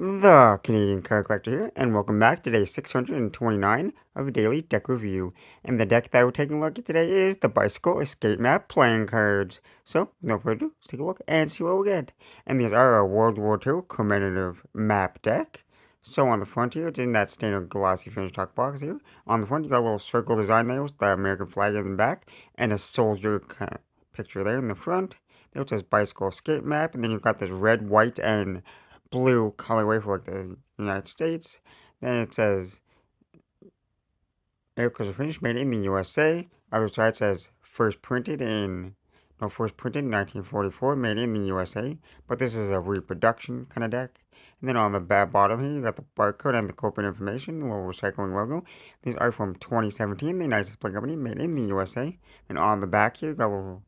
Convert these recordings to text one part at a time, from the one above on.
The Canadian Card Collector here, and welcome back to day 629 of Daily Deck Review. And the deck that we're taking a look at today is the Bicycle Escape Map playing cards. So, no further ado, let's take a look and see what we get. And these are a World War II commemorative map deck. So on the front here, it's in that standard glossy finish talk box here. On the front, you got a little circle design there with the American flag in the back, and a soldier kind of picture there in the front. There it says Bicycle Escape Map, and then you've got this red, white, and blue colorway for like the United States. Then it says Air Crystal Finish made in the USA. Other side says first printed in 1944, made in the USA. But this is a reproduction kind of deck. And then on the bottom here, you got the barcode and the corporate information, the little recycling logo. These are from 2017, the United States Play Company, made in the USA. And on the back here, you got a little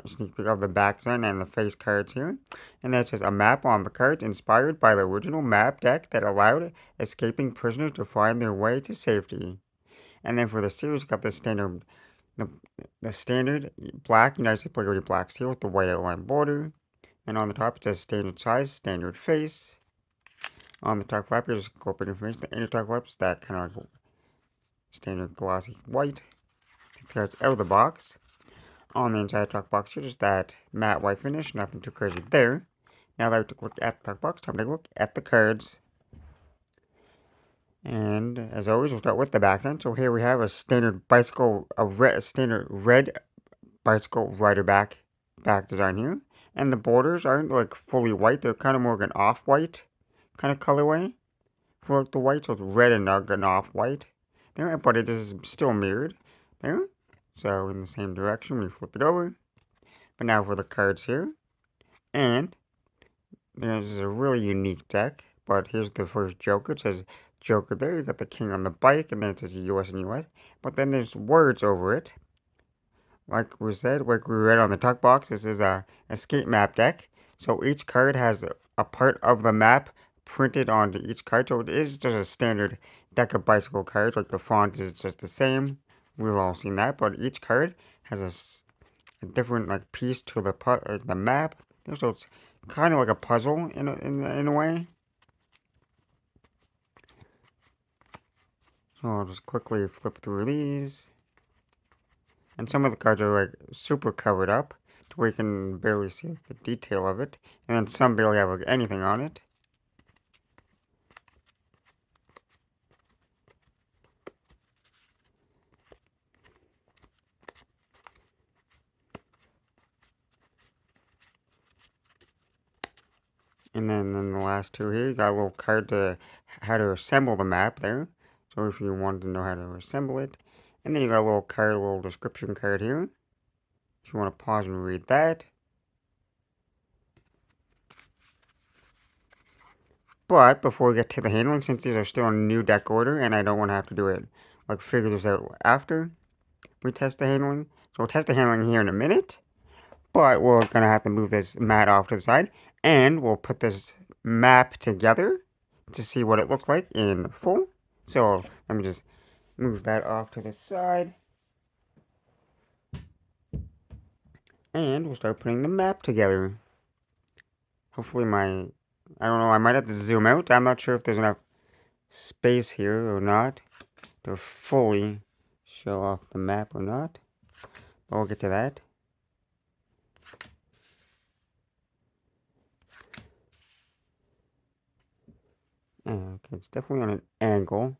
sneak peek of the back sign and the face cards here. And that says a map on the cards inspired by the original map deck that allowed escaping prisoners to find their way to safety. And then for the series, got the, the standard black United States Play Company black seal with the white outline border. And on the top it says standard size, standard face. On the top flap here's corporate information. The inner top flap is that kind of like standard glossy white. Take the cards out of the box. On the inside talk box here, just that matte white finish, nothing too crazy there. Now that we took a look at the talk box, time to take a look at the cards. And as always, we'll start with the back end. So here we have a standard bicycle, standard red bicycle rider back design here. And the borders aren't like fully white, they're kind of more like an off-white kind of colorway. For like the white, so it's red and an off-white there, but it is still mirrored there. So in the same direction when you flip it over. But now for the cards here. And this is a really unique deck. But here's the first Joker. It says Joker there. You got the king on the bike. And then it says US and US. But then there's words over it. Like we said, like we read on the talk box, this is a escape map deck. So each card has a part of the map printed onto each card. So it is just a standard deck of bicycle cards. Like the font is just the same. We've all seen that. But each card has a different like piece to the map. So it's kind of like a puzzle in a way. So I'll just quickly flip through these. And some of the cards are like super covered up to where you can barely see the detail of it. And then some barely have like anything on it. And then in the last two here, you got a little card to how to assemble the map there. So if you wanted to know how to assemble it. And then you got a little card, a little description card here. If you want to pause and read that. But before we get to the handling, since these are still in new deck order and I don't want to have to do it, like figure this out after we test the handling. So we'll test the handling here in a minute. But we're going to have to move this mat off to the side. And we'll put this map together to see what it looks like in full. So let me just move that off to the side. And we'll start putting the map together. Hopefully I don't know, I might have to zoom out. I'm not sure if there's enough space here or not to fully show off the map or not. But we'll get to that. Okay, it's definitely on an angle.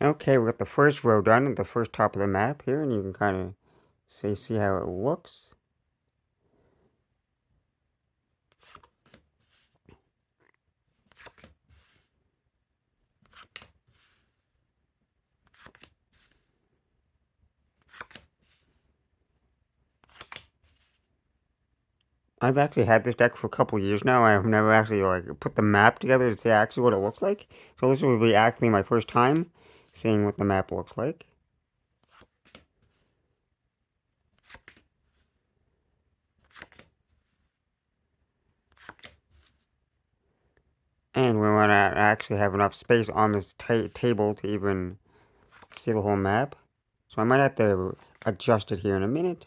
Okay, we got the first row done at the first top of the map here, and you can kind of see how it looks. I've actually had this deck for a couple years now. I've never actually like put the map together to see actually what it looks like. So this will be actually my first time seeing what the map looks like. And we want to actually have enough space on this table to even see the whole map. So I might have to adjust it here in a minute.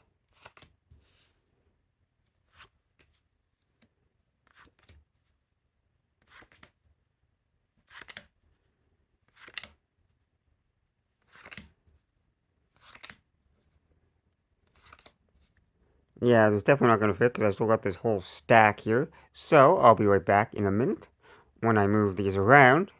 Yeah, it's definitely not going to fit because I still got this whole stack here. So I'll be right back in a minute when I move these around.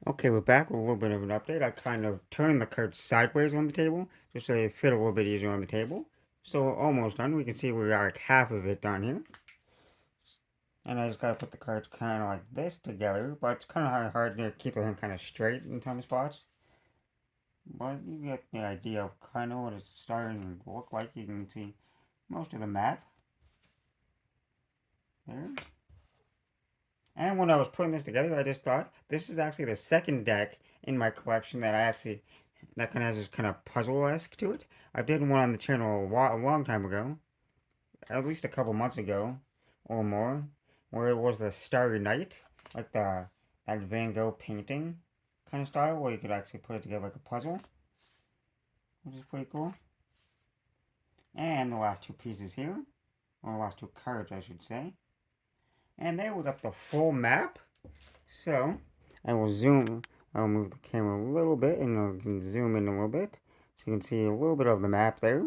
Okay, we're back with a little bit of an update. I kind of turned the cards sideways on the table just so they fit a little bit easier on the table. So we're almost done. We can see we got like half of it done here. And I just gotta put the cards kind of like this together, but it's kind of hard to keep them kind of straight in some spots. But you get the idea of kind of what it's starting to look like. You can see most of the map there. And when I was putting this together, I just thought this is actually the second deck in my collection that that kind of has this kind of puzzle-esque to it. I did one on the channel a long time ago, at least a couple months ago or more, where it was the Starry Night, like that Van Gogh painting kind of style, where you could actually put it together like a puzzle, which is pretty cool. And the last two pieces here, or the last two cards, I should say. And there we got the full map. So I will I'll move the camera a little bit and I can zoom in a little bit so you can see a little bit of the map there.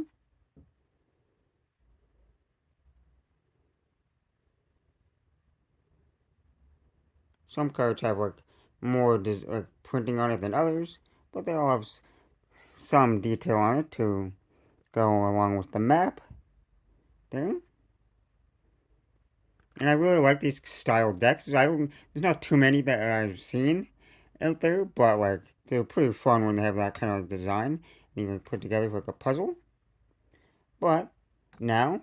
Some cards have like more printing on it than others, but they all have some detail on it to go along with the map there. And I really like these style decks. There's not too many that I've seen out there, but like they're pretty fun when they have that kind of like design. You can put together like a puzzle. But now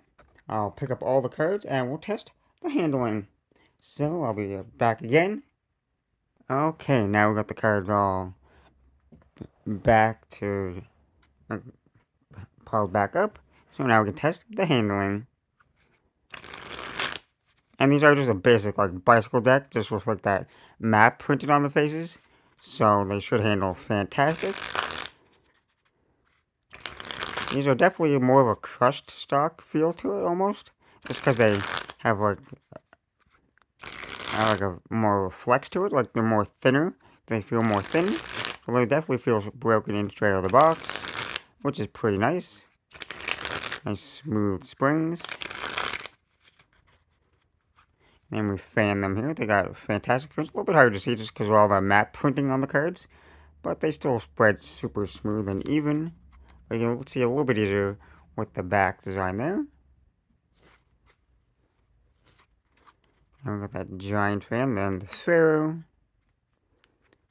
I'll pick up all the cards and we'll test the handling. So I'll be back again. Okay, now we got the cards all back to piled back up. So now we can test the handling. And these are just a basic like bicycle deck, just with like that map printed on the faces. So they should handle fantastic. These are definitely more of a crushed stock feel to it almost. Just because they have like a more flex to it, like they're more thinner. They feel more thin. So they definitely feel broken in straight out of the box, which is pretty nice. Nice smooth springs. And we fan them here. They got fantastic finish. A little bit hard to see just because of all the matte printing on the cards. But they still spread super smooth and even. But you can see a little bit easier with the back design there. And we got that giant fan. Then the Pharaoh.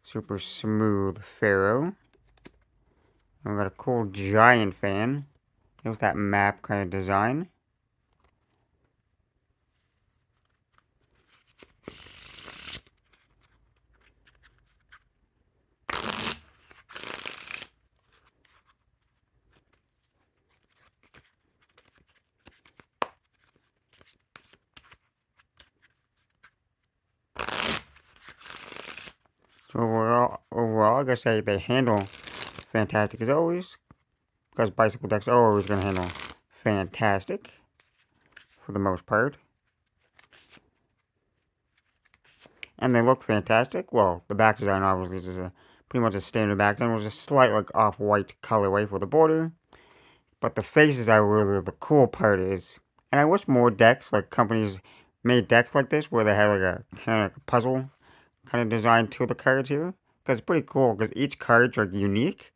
Super smooth Pharaoh. And we got a cool giant fan. With that map kind of design. So overall, I gotta say they handle fantastic as always. Because bicycle decks are always going to handle fantastic for the most part. And they look fantastic. Well, the back design obviously is pretty much a standard back design with a slight like off-white colorway for the border. But the faces are really the cool part is. And I wish more decks, like companies made decks like this where they had like a kind of like a puzzle kind of design to the cards here. Because it's pretty cool because each card's like unique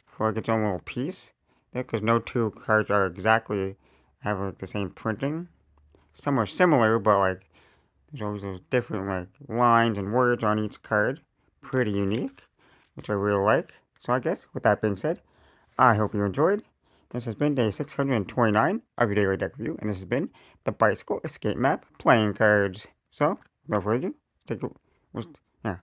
for like its own little piece. Because no two cards are exactly have like the same printing. Some are similar, but like there's always those different like lines and words on each card. Pretty unique, which I really like. So I guess with that being said, I hope you enjoyed. This has been day 629 of your daily deck review, and this has been the Bicycle Escape Map playing cards. So, without further ado, take a yeah.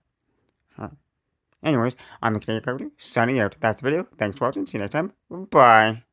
Anyways, I'm the Canadian Collector, signing out. That's the video. Thanks for watching. See you next time. Bye.